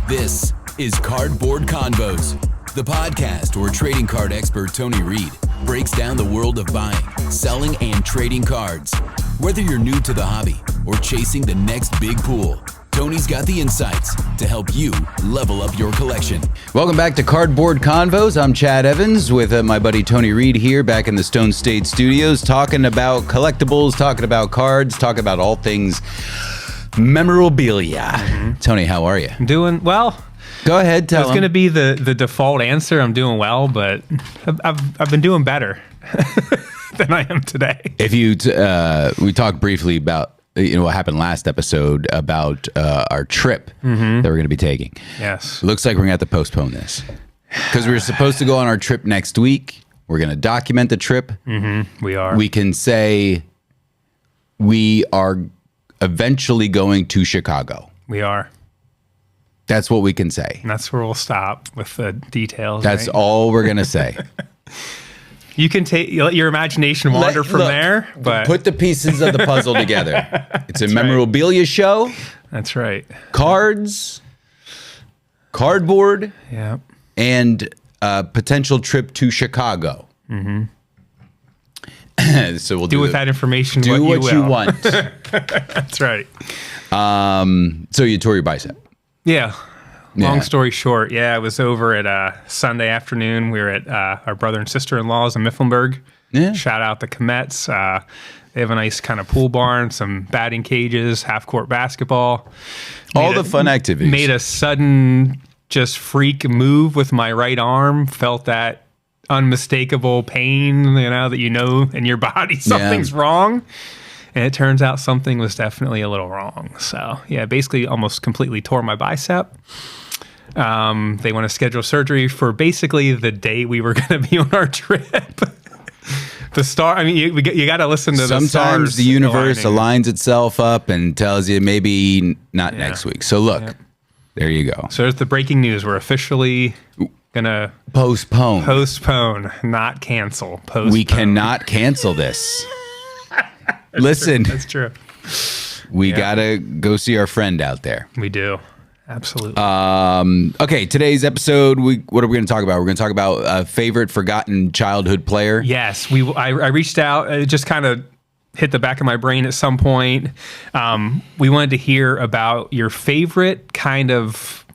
This is Cardboard Convos, the podcast where trading card expert Tony Reed breaks down the world of buying, selling, and trading cards. Whether you're new to the hobby or chasing the next big pool, Tony's got the insights to help you level up your collection. Welcome back to Cardboard Convos. I'm Chad Evans with my buddy Tony Reed here back in the Stone State Studios, talking about collectibles, talking about cards, talking about all things memorabilia. Tony, how are you? I'm doing well. Go ahead, tell It's going to be the default answer. I'm doing well, but I've been doing better than I am today. If you, we talked briefly about what happened last episode about our trip that we're going to be taking. Yes. Looks like we're going to have to postpone this because we were supposed to go on our trip next week. We're going to document the trip. We are. We can say we are eventually going to Chicago. We are. That's what we can say. And that's where we'll stop with the details. That's right? all we're going to say. You can let your imagination wander from there, but put the pieces of the puzzle together. It's a memorabilia show. That's right. Cards, cardboard, Yeah. and a potential trip to Chicago. So we'll Do with that information do what what you you will. want. That's right. So you tore your bicep. Yeah. Long Yeah. story short, I was over at Sunday afternoon. We were at our brother and sister-in-law's in Mifflinburg. Yeah. Shout out the Comets. They have a nice kind of pool barn, some batting cages, half-court basketball. All the fun activities. Made a sudden just freak move with my right arm. Felt that unmistakable pain, that in your body something's wrong. And it turns out something was definitely a little wrong. So, basically almost completely tore my bicep. They want to schedule surgery for basically the day we were going to be on our trip. You got to listen to the stars. Sometimes the universe aligns itself up and tells you maybe not next week. So look, there you go. So there's the breaking news. We're officially going to Postpone, not cancel. Postpone. We cannot cancel this. Listen, That's true. we gotta go see our friend out there. We do. Absolutely. Okay, today's episode, what are we going to talk about? We're going to talk about a favorite forgotten childhood player. Yes, I reached out. It just kind of hit the back of my brain at some point. We wanted to hear about your favorite kind of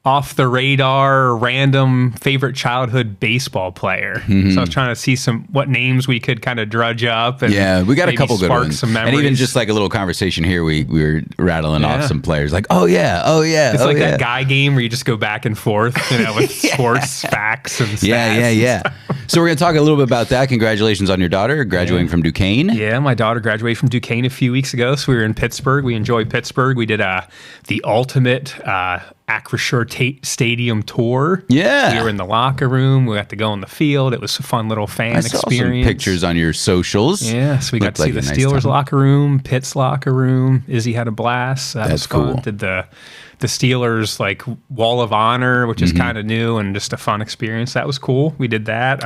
off the radar, random favorite childhood baseball player. So I was trying to see what names we could kind of drudge up. And we got a couple good spark ones. Some and even just like a little conversation here, we were rattling off some players like, oh yeah. It's like that guy game where you just go back and forth, with sports facts and stats. Yeah. So we're going to talk a little bit about that. Congratulations on your daughter graduating from Duquesne. Yeah, my daughter graduated from Duquesne a few weeks ago, so we were in Pittsburgh. We enjoyed Pittsburgh. We did the ultimate Acrisure Stadium tour. Yeah. We were in the locker room. We got to go on the field. It was a fun little fan I saw experience. some pictures on your socials. Yeah, so we got to see the nice Steelers time. locker room, Pitt's locker room. Izzy had a blast. That was fun. Cool. Did the Steelers Wall of Honor, which is kind of new and just a fun experience. That was cool. We did that.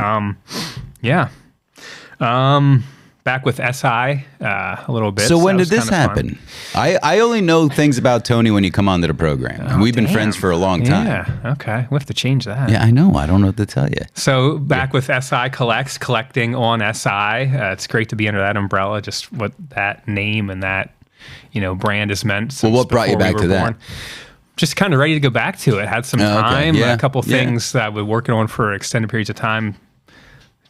Back with SI a little bit. So when that did this was kinda happen? I only know things about Tony when you come onto the program. And we've been friends for a long time. Yeah, okay. We have to change that. Yeah, I know. I don't know what to tell you. So back with SI collecting on SI. It's great to be under that umbrella, just what that name and that brand has meant since Well, what brought you before we back were to born. that? Just kind of ready to go back to it. Had some Oh, okay. time, Yeah. a couple Yeah. things that I've been working on for extended periods of time,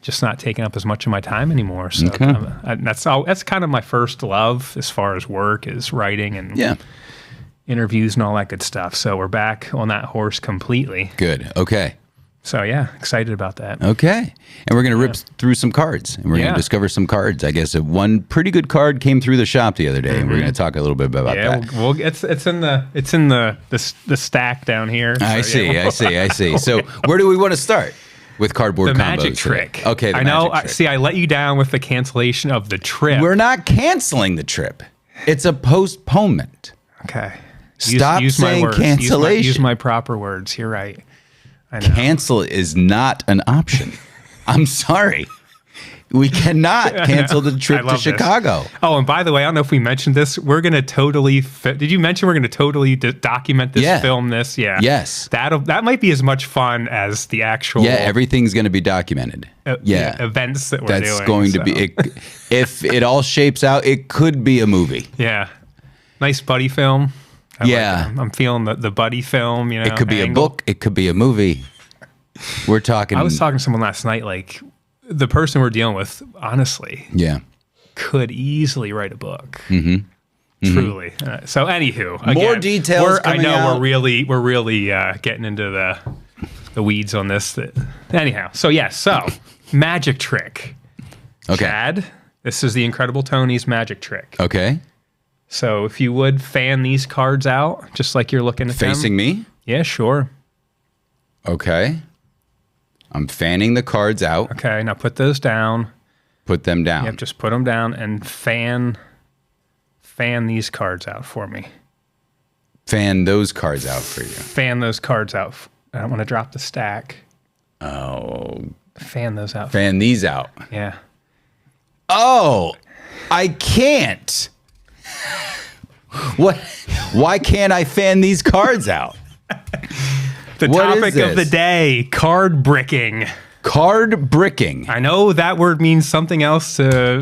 just not taking up as much of my time anymore. So that's kind of my first love as far as work is writing and interviews and all that good stuff. So we're back on that horse completely. Good. Okay. So excited about that. Okay. And we're going to rip through some cards. And we're going to discover some cards. I guess one pretty good card came through the shop the other day. And we're going to talk a little bit about that. Well, it's in the stack down here. I see. So where do we want to start? With cardboard The combos magic today. trick. Okay, I know. I let you down with the cancellation of the trip. We're not canceling the trip. It's a postponement. Okay. Stop saying cancellation. Use my proper words. You're right. I know. Cancel is not an option. I'm sorry. We cannot cancel the I trip to love this. Chicago. Oh, and by the way, I don't know if we mentioned this. We're going to totally did you mention we're going to totally document this, Yeah. film this? Yeah. Yes. That might be as much fun as the actual Yeah, everything's going to be documented. events that we're doing. That's going to be, if it all shapes out, it could be a movie. Yeah. Nice buddy film. I Yeah. I'm feeling the buddy film, you know. It could be angle. a book. It could be a movie. We're talking. I was talking to someone last night, like the person we're dealing with, honestly, Yeah. could easily write a book. Truly. So, anywho, again, More details I coming know out. we're really getting into the weeds on this. Anyhow, so yes, so magic trick. Okay. Chad, this is the Incredible Tony's magic trick. Okay. So, if you would fan these cards out, just like you're looking at Facing them. me. Yeah, sure. Okay. I'm fanning the cards out. Okay, now put those down. Put them down. Yep, just put them down and fan these cards out for me. Fan those cards out for you. Fan those cards out. I don't want to drop the stack. Oh. Fan those out. Fan these out. Yeah. Oh, I can't. What? Why can't I fan these cards out? The What is topic of the this? day, card bricking. Card bricking. I know that word means something else to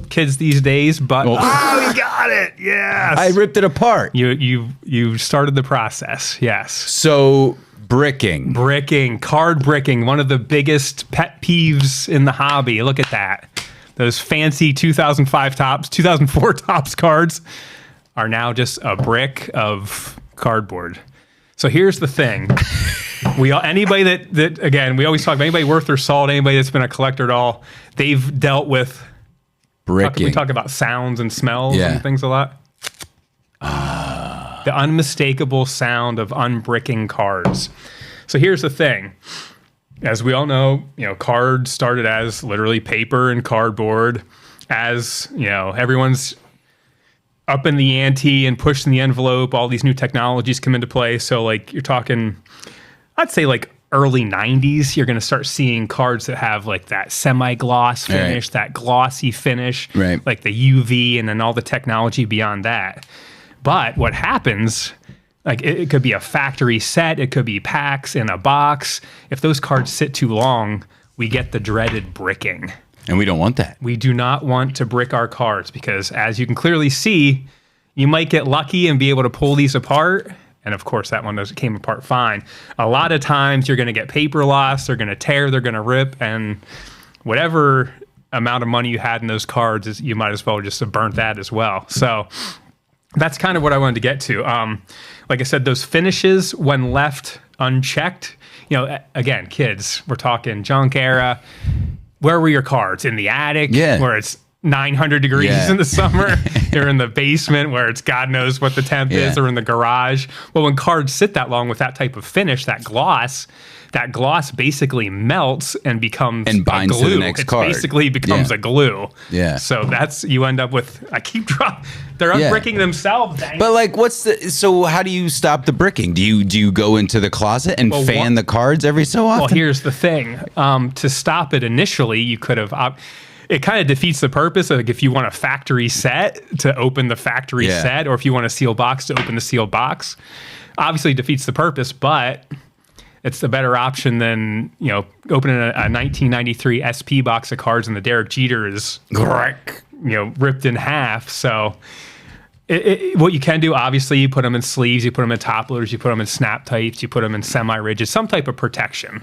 kids these days, but Oh. we got it. Yes. I ripped it apart. You started the process. Yes. So bricking. Bricking, card bricking, one of the biggest pet peeves in the hobby. Look at that. Those fancy 2005 Topps, 2004 Topps cards are now just a brick of cardboard. So here's the thing. Anybody that again, we always talk about anybody worth their salt, anybody that's been a collector at all, they've dealt with Bricking. we talk about sounds and smells Yeah. and things a lot. The unmistakable sound of unbricking cards. So here's the thing. As we all know, cards started as literally paper and cardboard. As, everyone's up in the ante and pushing the envelope, all these new technologies come into play. So like you're talking, I'd say like early 90s, you're going to start seeing cards that have like that semi-gloss finish, that glossy finish, Right. like the UV and then all the technology beyond that. But what happens, like it could be a factory set, it could be packs in a box. If those cards sit too long, we get the dreaded bricking. And we don't want that. We do not want to brick our cards because, as you can clearly see, you might get lucky and be able to pull these apart. And of course, that one came apart fine. A lot of times, you're going to get paper loss. They're going to tear. They're going to rip. And whatever amount of money you had in those cards, you might as well just have burnt that as well. So that's kind of what I wanted to get to. Like I said, those finishes, when left unchecked, again, kids, we're talking junk era. Where were your cards? In the attic, where it's 900 degrees in the summer? You're in the basement where it's God knows what the temp is, or in the garage. Well, when cards sit that long with that type of finish, that gloss basically melts and becomes And binds a glue. to the next card. Basically becomes a glue. Yeah. So you end up with, they're unbricking themselves. Dang. But like, so how do you stop the bricking? Do you go into the closet and fan the cards every so often? Well, here's the thing. To stop it initially, you could have... it kind of defeats the purpose of, like, if you want a factory set, to open the factory set, or if you want a sealed box, to open the sealed box. Obviously defeats the purpose, but it's the better option than, opening a 1993 SP box of cards and the Derek Jeter is, ripped in half. So... what you can do, obviously, you put them in sleeves, you put them in top loaders, you put them in snap types, you put them in semi-rigid, some type of protection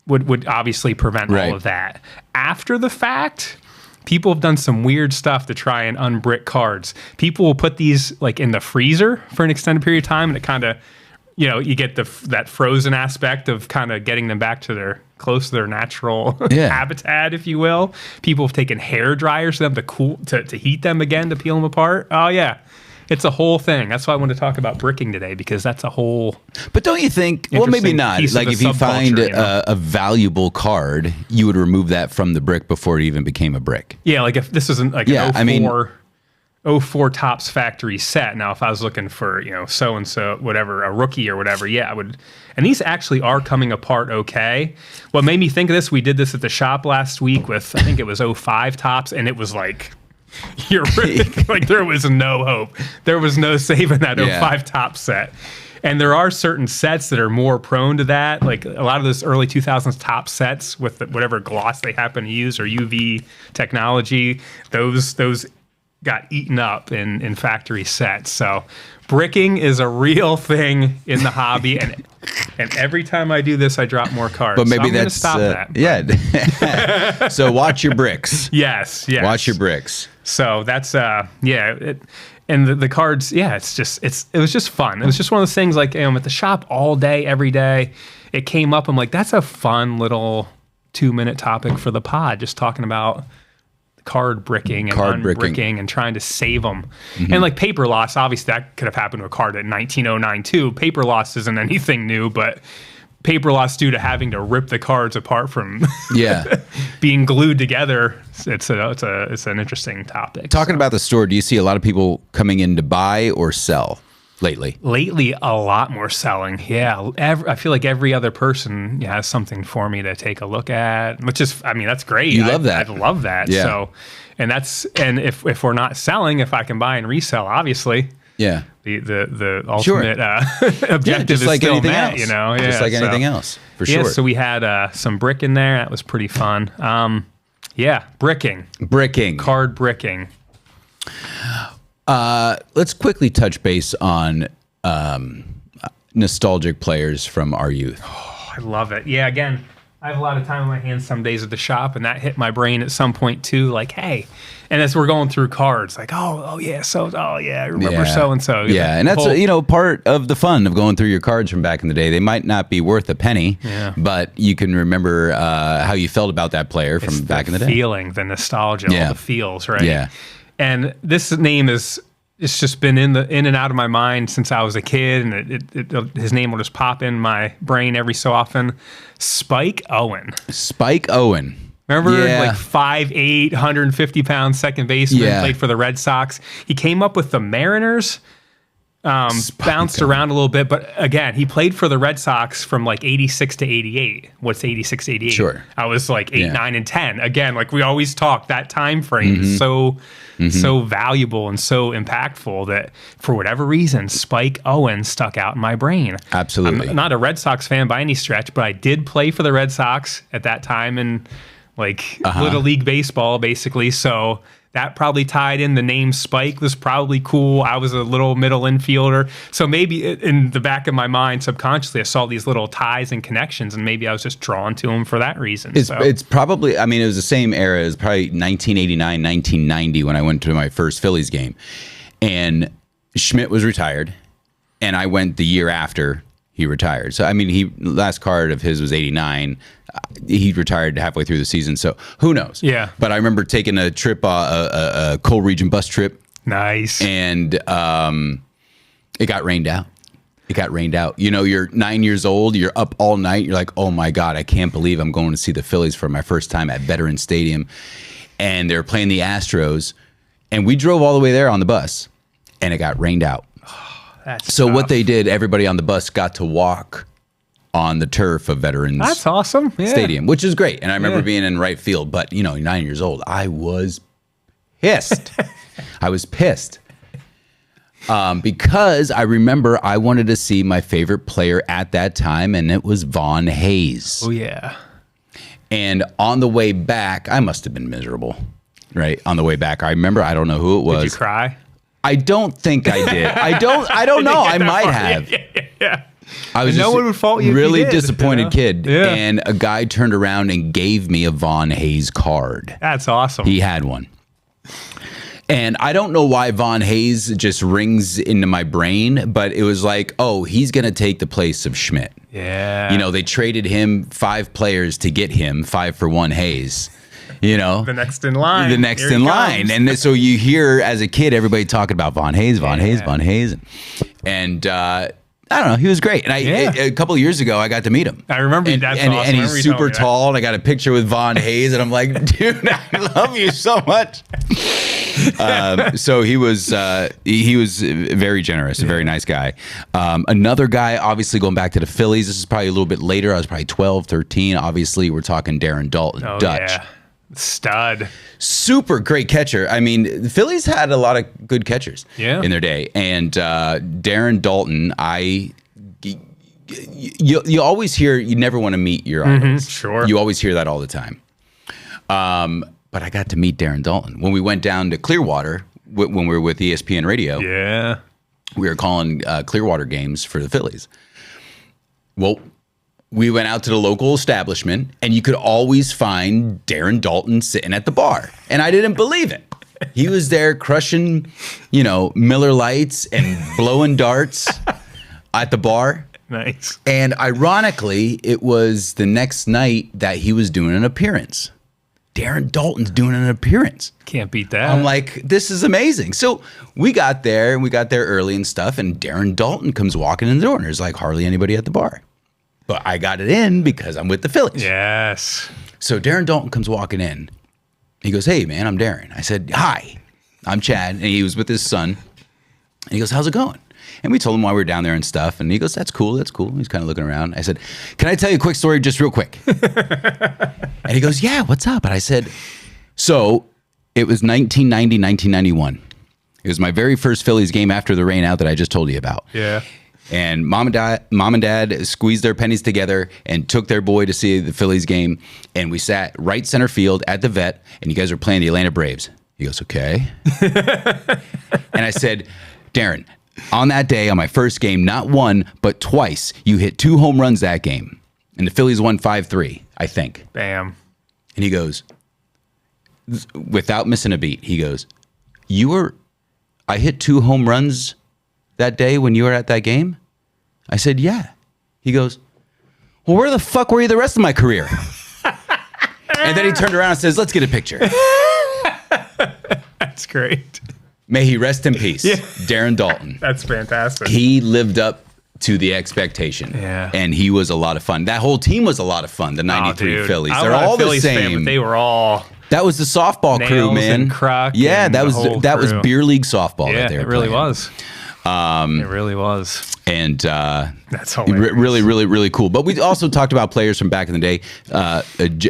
would obviously prevent all of that. After the fact, people have done some weird stuff to try and unbrick cards. People will put these like in the freezer for an extended period of time, and it kind of, you get that frozen aspect of kind of getting them back to close to their natural habitat, if you will. People have taken hair dryers for them to heat them again, to peel them apart. Oh yeah. It's a whole thing. That's why I want to talk about bricking today, because that's a whole... But don't you think... Well, maybe not. Like, if you find a valuable card, you would remove that from the brick before it even became a brick. Yeah, like if this isn't like an 04... '04 Topps factory set. Now, if I was looking for, so and so, whatever, a rookie or whatever, yeah, I would. And these actually are coming apart okay. What made me think of this? We did this at the shop last week with, I think it was '05 Topps, and it was like, like there was no hope. There was no saving that '05 Topps set. And there are certain sets that are more prone to that. Like a lot of those early 2000s Topps sets with whatever gloss they happen to use or UV technology, those got eaten up in factory sets. So bricking is a real thing in the hobby, and every time I do this, I drop more cards. But maybe so that's stop that. Yeah. So watch your bricks. Yes. Watch your bricks. So that's and the cards, it was just fun. It was just one of those things like I'm at the shop all day, every day. It came up. I'm like, that's a fun little 2-minute topic for the pod, just talking about card bricking and unbricking and trying to save them. Mm-hmm. And like paper loss, obviously that could have happened to a card in 1909 too. Paper loss isn't anything new, but paper loss due to having to rip the cards apart from being glued together. It's an interesting topic. Talking about the store, do you see a lot of people coming in to buy or sell lately? Lately, a lot more selling. Yeah. I feel like every other person has something for me to take a look at, which is, that's great. You love that. I love that. Yeah. So, and if we're not selling, if I can buy and resell, obviously. Yeah. The ultimate objective is like still anything met, else. Just like anything else, for sure. Yeah, so we had some brick in there. That was pretty fun. Bricking. Card bricking. Let's quickly touch base on nostalgic players from our youth. Oh, I love it. Yeah, again, I have a lot of time on my hands some days at the shop, and that hit my brain at some point too. Like, hey, and as we're going through cards, like, I remember so and so. Yeah, and that's part of the fun of going through your cards from back in the day. They might not be worth a penny, but you can remember how you felt about that player from back in the day. Feeling, the nostalgia, all the feels, right? Yeah, and this name it's just been in and out of my mind since I was a kid, and his name will just pop in my brain every so often. Spike Owen. Remember, like 5'8", 150-pound second baseman, played for the Red Sox. He came up with the Mariners, bounced around a little bit, but again, he played for the Red Sox from like 86 to 88. What's 86 to 88? Sure. I was like 8, 9, and 10. Again, like we always talk, that time frame is so valuable and so impactful that for whatever reason, Spike Owen stuck out in my brain. Absolutely. I'm not a Red Sox fan by any stretch, but I did play for the Red Sox at that time in like Little League Baseball, basically. So that probably tied in. The name Spike was probably cool. I was a little middle infielder. So maybe in the back of my mind, subconsciously, I saw these little ties and connections, and maybe I was just drawn to them for that reason. It's probably, it was the same era as probably 1989, 1990 when I went to my first Phillies game. And Schmidt was retired, and I went the year after he retired. So, last card of his was 89. He retired halfway through the season, so who knows? Yeah. But I remember taking a trip, a coal region bus trip. Nice. And it got rained out. You're 9 years old. You're up all night. You're like, oh my God, I can't believe I'm going to see the Phillies for my first time at Veterans Stadium. And they're playing the Astros. And we drove all the way there on the bus, and it got rained out. So tough. What they did, everybody on the bus got to walk on the turf of Veterans That's awesome. Stadium, which is great. And I remember being in right field, but 9 years old, I was pissed. Because I remember I wanted to see my favorite player at that time, and it was Von Hayes. Oh, yeah. And on the way back, I must have been miserable, right? On the way back, I remember, I don't know who it was. Did you cry? I don't think I did. I don't know. I might have. Yeah. I was no one would fault you. Really disappointed kid. Yeah. And a guy turned around and gave me a Von Hayes card. That's awesome. He had one. And I don't know why Von Hayes just rings into my brain, but it was like, oh, he's going to take the place of Schmidt. Yeah. They traded him 5 players to get him 5 for 1 Hayes. The next in line. And so you hear as a kid, everybody talking about Von Hayes. And I don't know. He was great. And a couple of years ago, I got to meet him. I remember and, that's and, awesome. and he's super tall. And I got a picture with Von Hayes. And I'm like, dude, I love you so much. So he was very generous, a very nice guy. Another guy, obviously going back to the Phillies, this is probably a little bit later. I was probably 12, 13. Obviously, we're talking Darren Dalton, Dutch. Yeah. Stud. Super great catcher. I mean, the Phillies had a lot of good catchers in their day. And Darren Dalton, you always hear you never want to meet your idols. Sure. You always hear that all the time. But I got to meet Darren Dalton when we went down to Clearwater when we were with ESPN Radio. Yeah. We were calling Clearwater games for the Phillies. Well, we went out to the local establishment, and you could always find Darren Dalton sitting at the bar. And I didn't believe it. He was there crushing, Miller Lights and blowing darts at the bar. Nice. And ironically, it was the next night that he was doing an appearance. Darren Dalton's doing an appearance. Can't beat that. I'm like, this is amazing. So we got there early and stuff, and Darren Dalton comes walking in the door, and there's like hardly anybody at the bar. But I got it in because I'm with the Phillies. Yes. So Darren Dalton comes walking in. He goes, "Hey, man, I'm Darren." I said, "Hi, I'm Chad." And he was with his son. And he goes, "How's it going?" And we told him why we were down there and stuff. And he goes, "That's cool. That's cool." He's kind of looking around. I said, "Can I tell you a quick story just real quick?" And he goes, "Yeah, what's up?" And I said, so it was 1990, 1991. It was my very first Phillies game after the rain out that I just told you about. Yeah. And mom and dad squeezed their pennies together and took their boy to see the Phillies game. And we sat right center field at the Vet, and you guys were playing the Atlanta Braves. He goes, "Okay." And I said, "Darren, on that day, on my first game, not one, but twice, you hit 2 home runs that game. And the Phillies won 5-3, I think." Bam. And he goes, without missing a beat, he goes, "I hit 2 home runs that day when you were at that game?" I said, "Yeah." He goes, "Well, where the fuck were you the rest of my career?" And then he turned around and says, "Let's get a picture." That's great. May he rest in peace. Yeah. Darren Dalton. That's fantastic. He lived up to the expectation. Yeah. And he was a lot of fun. That whole team was a lot of fun, the 93 Phillies. I'm They're not a all the Phillies same. fan, but they were all... That was the softball crew, Nails man. and Kruk yeah, and that the was crew. beer league softball Yeah, that they were it really playing. was. It really was. And that's hilarious. really, really, really cool. But we also talked about players from back in the day.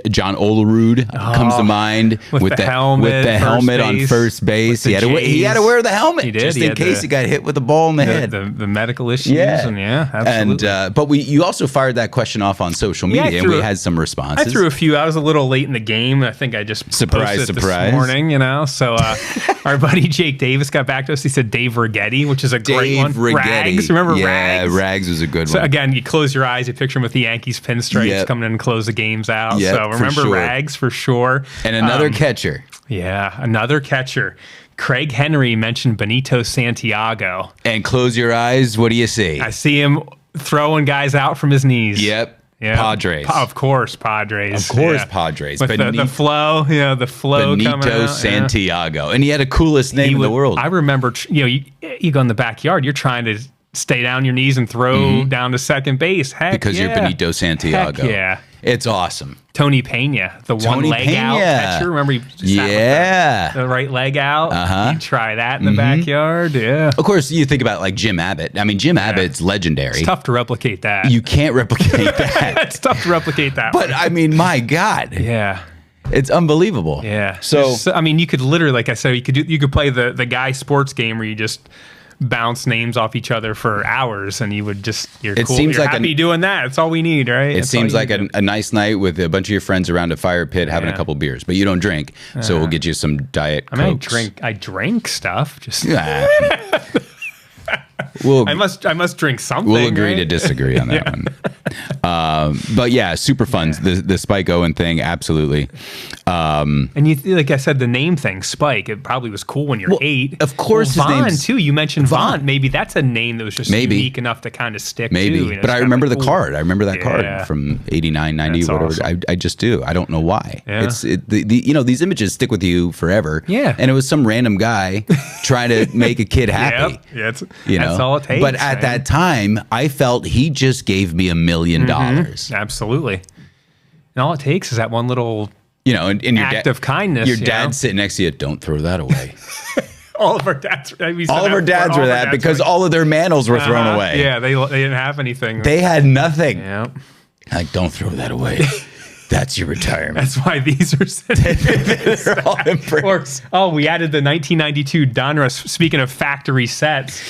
John Olerud comes to mind with the helmet on first base. He had to wear the helmet just in case he got hit with a ball in the head. The medical issues. Yeah, and absolutely. And but you also fired that question off on social media, and we had some responses. I threw a few. I was a little late in the game. I think I just posted it this morning. So our buddy Jake Davis got back to us. He said Dave Righetti, which is a great one. Rags, remember Rags? Yeah, Rags was a good one. So again, you close your eyes, you picture him with the Yankees pinstripes coming in and close the games out. So remember Rags for sure. And another catcher. Yeah, another catcher. Craig Henry mentioned Benito Santiago. And close your eyes, what do you see? I see him throwing guys out from his knees. Yep. Yeah. Padres. Of course, Padres. Of course, Padres. With the flow, the flow Benito coming out. Santiago. And he had the coolest name in the world. I remember, you go in the backyard, you're trying to stay down your knees and throw down to second base. Heck because you're Benito Santiago. Heck yeah. It's awesome. Tony Pena, the one leg out catcher. Remember, he sat with the right leg out. You try that in the backyard. Yeah. Of course, you think about like Jim Abbott. I mean, Jim Abbott's legendary. It's tough to replicate that. You can't replicate that. It's tough to replicate that. But I mean, my God. Yeah. It's unbelievable. Yeah. So I mean, you could literally, like I said, you could play the guy sports game where you just bounce names off each other for hours, and you would just you're happy doing that. That's all we need, right? It seems like a nice night with a bunch of your friends around a fire pit having a couple beers, but you don't drink, so we'll get you some Diet Cokes. I drink stuff. Just I must drink something. We'll agree to disagree on that one. But yeah, super fun. The Spike Owen thing, absolutely. And you, like I said, the name thing, Spike, it probably was cool when you're 8. Of course, well, his Vaughn name's too. You mentioned Vaughn. Maybe that's a name that was just unique enough to kind of stick. Maybe, but I remember the card. I remember that card from 89, 90, that's whatever. Awesome. I just do. I don't know why. Yeah. These images stick with you forever. Yeah. And it was some random guy trying to make a kid happy. Yep. Yeah, that's all it takes. But at that time, I felt he just gave me $1 million. Absolutely. And all it takes is that one little You know, and your act of kindness. Your dad's sitting next to you. Don't throw that away. All of our dads. All of our dads were that because all of their manals were thrown away. Yeah, they didn't have anything. They had nothing. Yeah. Like, don't throw that away. That's your retirement. That's why these are sitting. They're all imprints. We added the 1992 Donruss. Speaking of factory sets,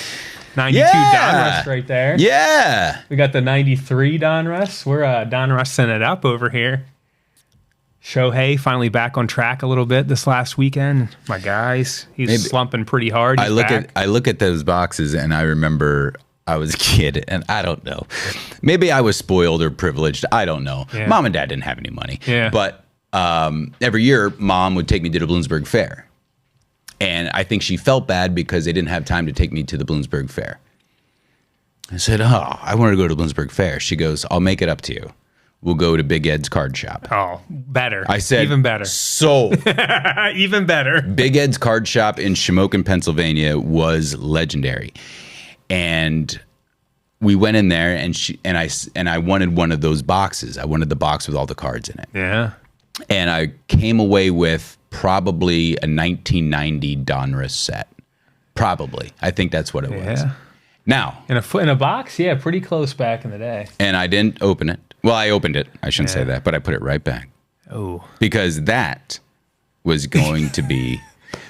92 Donruss right there. Yeah. We got the 93 Donruss. We're Donrussing it up over here. Shohei finally back on track a little bit this last weekend. My guys, he's slumping pretty hard. I look at those boxes and I remember I was a kid and I don't know. Maybe I was spoiled or privileged. I don't know. Yeah. Mom and dad didn't have any money. Yeah. But every year mom would take me to the Bloomsburg Fair. And I think she felt bad because they didn't have time to take me to the Bloomsburg Fair. I said, I want to go to the Bloomsburg Fair. She goes, I'll make it up to you. We'll go to Big Ed's card shop. Oh, better. I said, even better. So, even better. Big Ed's card shop in Shamokin, Pennsylvania was legendary. And we went in there and I wanted one of those boxes. I wanted the box with all the cards in it. Yeah. And I came away with probably a 1990 Donruss set. Probably. I think that's what it was. Now, in a box, yeah, pretty close back in the day. And I didn't open it. Well, I opened it. I shouldn't say that, but I put it right back. Oh, because that was going to be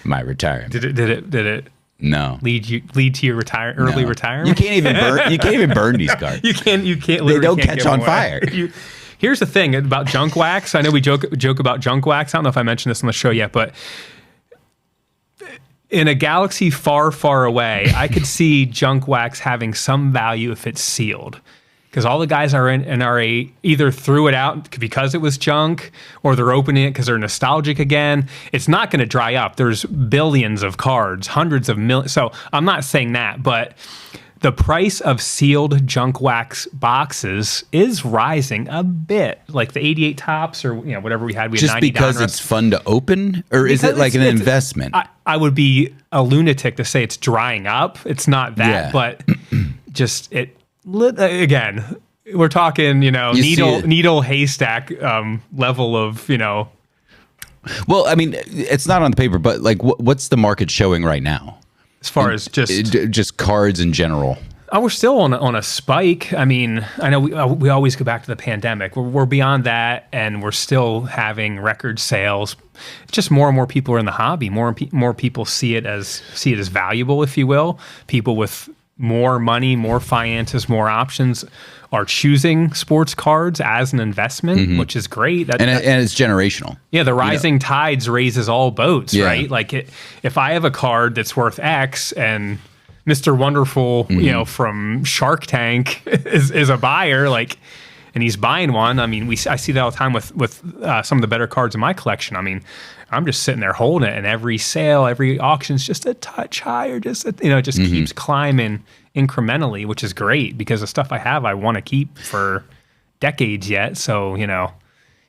my retirement. Did it? No. Lead to your early retirement? You can't even burn these cards. You can't. They don't catch on fire. Here's the thing about junk wax. I know we joke about junk wax. I don't know if I mentioned this on the show yet, but in a galaxy far, far away, I could see junk wax having some value if it's sealed. Because all the guys are in NRA either threw it out because it was junk or they're opening it because they're nostalgic again. It's not going to dry up. There's billions of cards, hundreds of millions. So I'm not saying that, but the price of sealed junk wax boxes is rising a bit. Like the 88 Topps or whatever we had. We just had 90 because Donruss. It's fun to open? Or is it like an investment? I would be a lunatic to say it's drying up. It's not that, but just it... Again, we're talking, needle haystack level of, Well, I mean, it's not on the paper, but like, what's the market showing right now? As far as just cards in general. We're still on a spike. I mean, I know we always go back to the pandemic. We're beyond that, and we're still having record sales. Just more and more people are in the hobby. More people see it as valuable, if you will. People with more money, more finances, more options are choosing sports cards as an investment, which is great. And it's generational. Yeah, the rising tides raises all boats, right? Like if I have a card that's worth X and Mr. Wonderful, from Shark Tank is a buyer, and he's buying one. I mean, I see that all the time with some of the better cards in my collection. I mean, I'm just sitting there holding it, and every sale, every auction's just a touch higher. It just keeps climbing incrementally, which is great because the stuff I have, I want to keep for decades yet. So,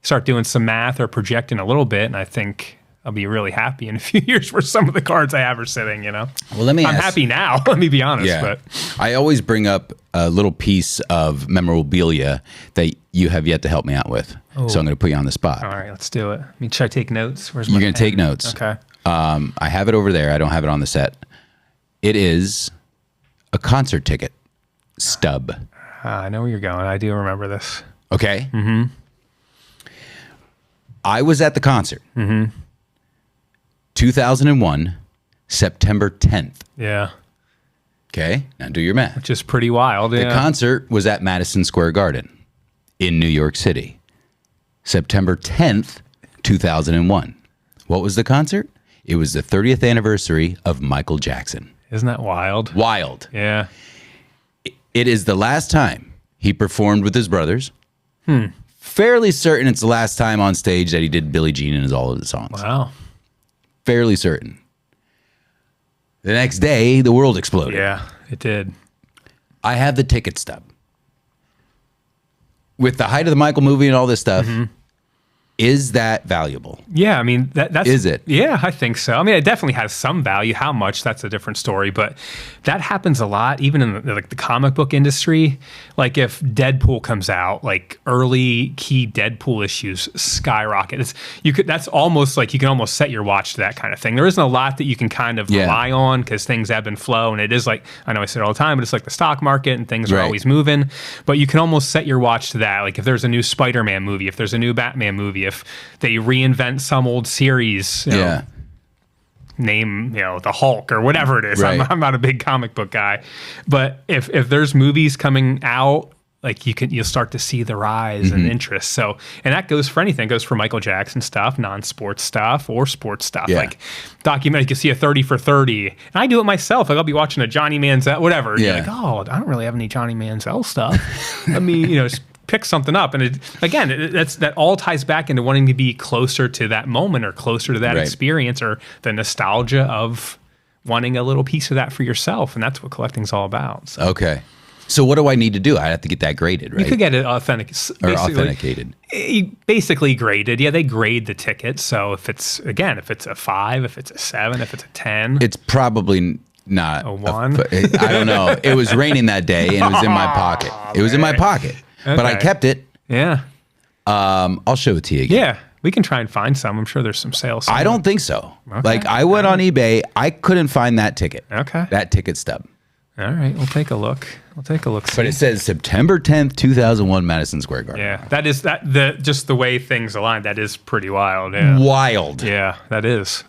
start doing some math or projecting a little bit, and I think I'll be really happy in a few years where some of the cards I have are sitting, Well, I'm happy now, let me be honest. Yeah. But I always bring up a little piece of memorabilia that you have yet to help me out with. Oh. So I'm going to put you on the spot. All right, let's do it. Should I take notes? You're going to take notes. Okay. I have it over there. I don't have it on the set. It is a concert ticket stub. I know where you're going. I do remember this. Okay. Mm-hmm. I was at the concert. Mm-hmm. 2001, September 10th. Yeah. Okay, now do your math. Which is pretty wild. The concert was at Madison Square Garden in New York City. September 10th, 2001. What was the concert? It was the 30th anniversary of Michael Jackson. Isn't that wild? Wild. Yeah. It is the last time he performed with his brothers. Fairly certain it's the last time on stage that he did Billie Jean in all of the songs. Wow. Fairly certain. The next day, the world exploded. Yeah, it did. I have the ticket stub. With the height of the Michael movie and all this stuff, Is that valuable? Yeah, I mean, that's... Is it? Yeah, I think so. I mean, it definitely has some value. How much, that's a different story. But that happens a lot, even in the comic book industry. Like if Deadpool comes out, like early key Deadpool issues skyrocket. That's almost like you can almost set your watch to that kind of thing. There isn't a lot that you can kind of rely on because things ebb and flow. And it is like, I know I say it all the time, but it's like the stock market and things are always moving. But you can almost set your watch to that. Like if there's a new Spider-Man movie, if there's a new Batman movie, if they reinvent some old series, name the Hulk or whatever it is. I'm not a big comic book guy, but if there's movies coming out, like you'll start to see the rise in interest. So, and that goes for anything. It goes for Michael Jackson stuff, non-sports stuff, or sports stuff. Like documentary, you can see a 30 for 30. And I do it myself. Like I'll be watching a Johnny Manziel, whatever. Yeah. You're like, oh, I don't really have any Johnny Manziel stuff. Let me, just pick something up. And that all ties back into wanting to be closer to that moment or closer to that experience or the nostalgia of wanting a little piece of that for yourself. And that's what collecting's all about. So. Okay. So what do I need to do? I have to get that graded, right? You could get it authenticated. Basically graded. Yeah, they grade the ticket. So if it's a 5, if it's a 7, if it's a 10. It's probably not a 1. I don't know. It was raining that day and it was in my pocket. It was in my pocket. Okay. But I kept it. Yeah. I'll show it to you again. Yeah. We can try and find some. I'm sure there's some sales somewhere. I don't think so. Okay. Like I went on eBay. I couldn't find that ticket. Okay. That ticket stub. All right. We'll take a look. But it says September 10th, 2001, Madison Square Garden. Yeah. That is just the way things align. That is pretty wild. Yeah. Wild. Yeah. That is.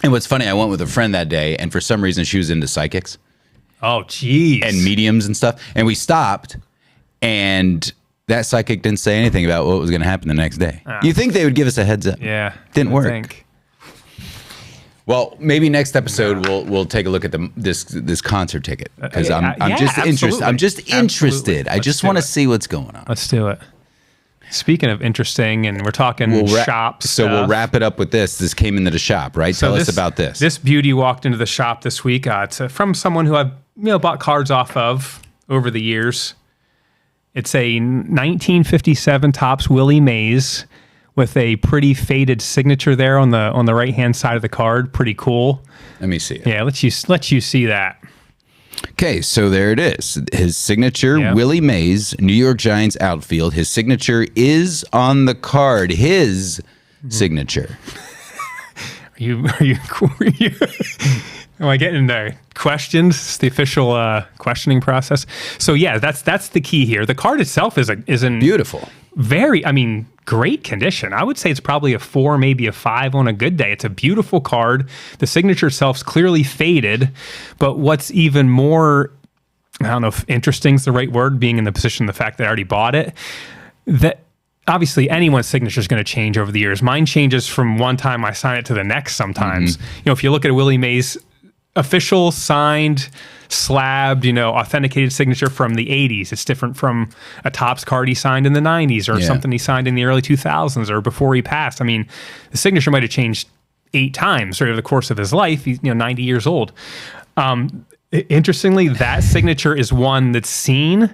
And what's funny, I went with a friend that day and for some reason she was into psychics. Oh, geez. And mediums and stuff. And we stopped and that psychic didn't say anything about what was going to happen the next day. You think they would give us a heads up? Yeah. Didn't work. Well, maybe next episode we'll take a look at this concert ticket because I'm just interested. I'm just interested. I just want to see what's going on. Let's do it. Speaking of interesting, and we're talking shops. So we'll wrap it up with this. This came into the shop, right? Tell us about this. This beauty walked into the shop this week. It's from someone who I've bought cards off of over the years. It's a 1957 Topps Willie Mays with a pretty faded signature there on the right hand side of the card. Pretty cool. Let me see it. Yeah, let you see that. Okay, so there it is. His signature, Willie Mays, New York Giants outfield. His signature is on the card. His signature. Are you Am I getting questioned? It's the official questioning process. So yeah, that's the key here. The card itself is in beautiful, great condition. I would say it's probably a 4, maybe a 5 on a good day. It's a beautiful card. The signature itself's clearly faded, but what's even more, I don't know if interesting is the right word, being in the position, the fact that I already bought it, that obviously anyone's signature is going to change over the years. Mine changes from one time I sign it to the next sometimes. If you look at a Willie Mays official signed slabbed, authenticated signature from the 80s. It's different from a Topps card he signed in the 90s or something he signed in the early 2000s or before he passed. I mean, the signature might have changed 8 times over the course of his life. He's 90 years old. Interestingly, that signature is one that's seen.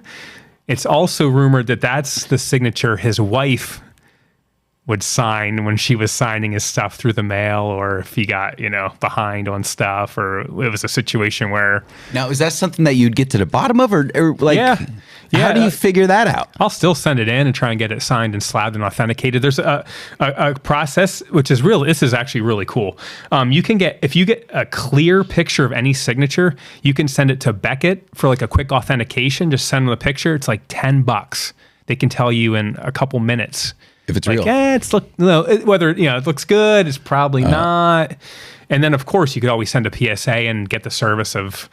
It's also rumored that that's the signature his wife would sign when she was signing his stuff through the mail, or if he got, behind on stuff, or it was a situation where... Now, is that something that you'd get to the bottom of, or how do you figure that out? I'll still send it in and try and get it signed and slabbed and authenticated. There's a process, which is real. This is actually really cool. If you get a clear picture of any signature, you can send it to Beckett for like a quick authentication. Just send them a picture. It's like $10. They can tell you in a couple minutes. If it's real. Whether it looks good, it's probably not. And then, of course, you could always send a PSA and get the service of,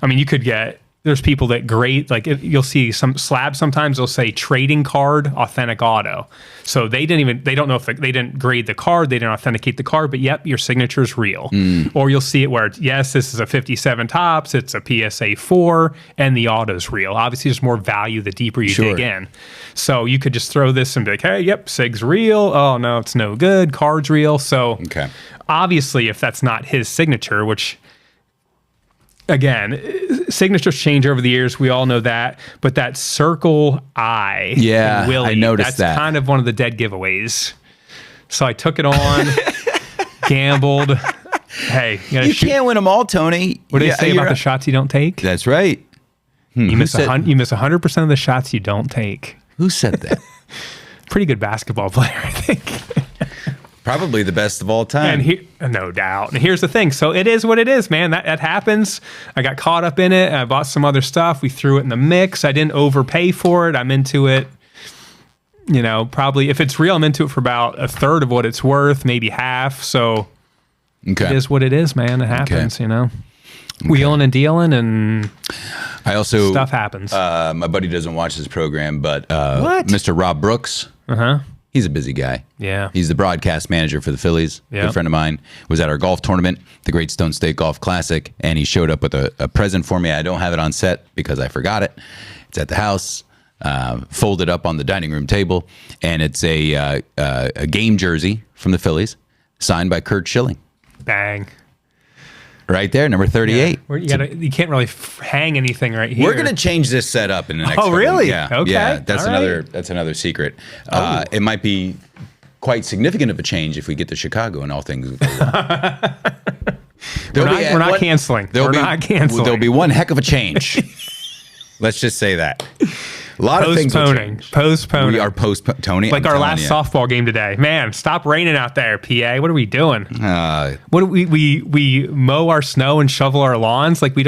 you could get, there's people that grade, you'll see some slabs sometimes, they'll say trading card, authentic auto. So they don't know if they didn't grade the card, they didn't authenticate the card, but yep, your signature's real. Or you'll see it where, yes, this is a 57 Topps, it's a PSA 4, and the auto's real. Obviously, there's more value the deeper you dig in. So you could just throw this and be like, hey, yep, SIG's real. Oh, no, it's no good. Card's real. So obviously, if that's not his signature, which... Again, signatures change over the years. We all know that. But that circle I, Willie, I noticed that's kind of one of the dead giveaways. So I took it on, gambled. Hey, you can't win them all, Tony. What do they say about the shots you don't take? That's right. You miss 100% of the shots you don't take. Who said that? Pretty good basketball player, I think. Probably the best of all time. No doubt. And here's the thing. So it is what it is, man. That happens. I got caught up in it. I bought some other stuff. We threw it in the mix. I didn't overpay for it. I'm into it. Probably if it's real, I'm into it for about a third of what it's worth, maybe half. So it is what it is, man. It happens, Wheeling and dealing, and I also stuff happens. My buddy doesn't watch this program, but Mr. Rob Brooks, he's a busy guy. Yeah, he's the broadcast manager for the Phillies. Good friend of mine. Was at our golf tournament, the Great Stone State Golf Classic, and he showed up with a present for me. I don't have it on set because I forgot it. It's at the house, folded up on the dining room table, and it's a game jersey from the Phillies, signed by Curt Schilling. Bang. Right there, number 38. Yeah. You can't really hang anything right here. We're gonna change this setup in the next. Oh, really? Yeah. Okay. Yeah, that's All another. right. That's another secret. It might be quite significant of a change if we get to Chicago and all things go well. We're not canceling. There'll be one heck of a change. Let's just say that. A lot of things will change. Postponing. We are postponing. Like our last softball game today. Man, stop raining out there, PA. What are we doing? What do we mow our snow and shovel our lawns? Like we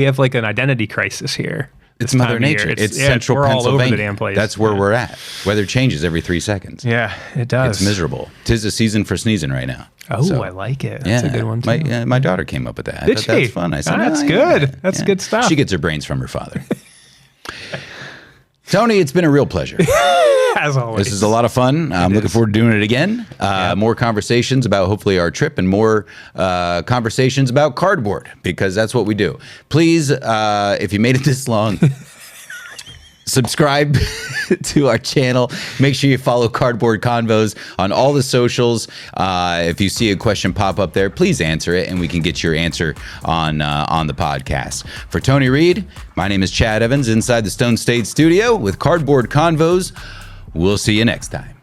have like an identity crisis here. It's Mother Nature. It's central we're Pennsylvania. all over the damn place. That's where we're at. Weather changes every 3 seconds. Yeah, it does. It's miserable. 'Tis the season for sneezing right now. Oh, so, I like it. That's a good one too. My daughter came up with that. Did she? That's fun. I said, that's good. That's good stuff. She gets her brains from her father. Tony, it's been a real pleasure. As always. This is a lot of fun. I'm looking forward to doing it again. More conversations about hopefully our trip and more conversations about cardboard, because that's what we do. Please, if you made it this long, subscribe to our channel. Make sure you follow Cardboard Convos on all the socials. If you see a question pop up there, please answer it, and we can get your answer on the podcast. For Tony Reed, my name is Chad Evans inside the Stone State Studio with Cardboard Convos. We'll see you next time.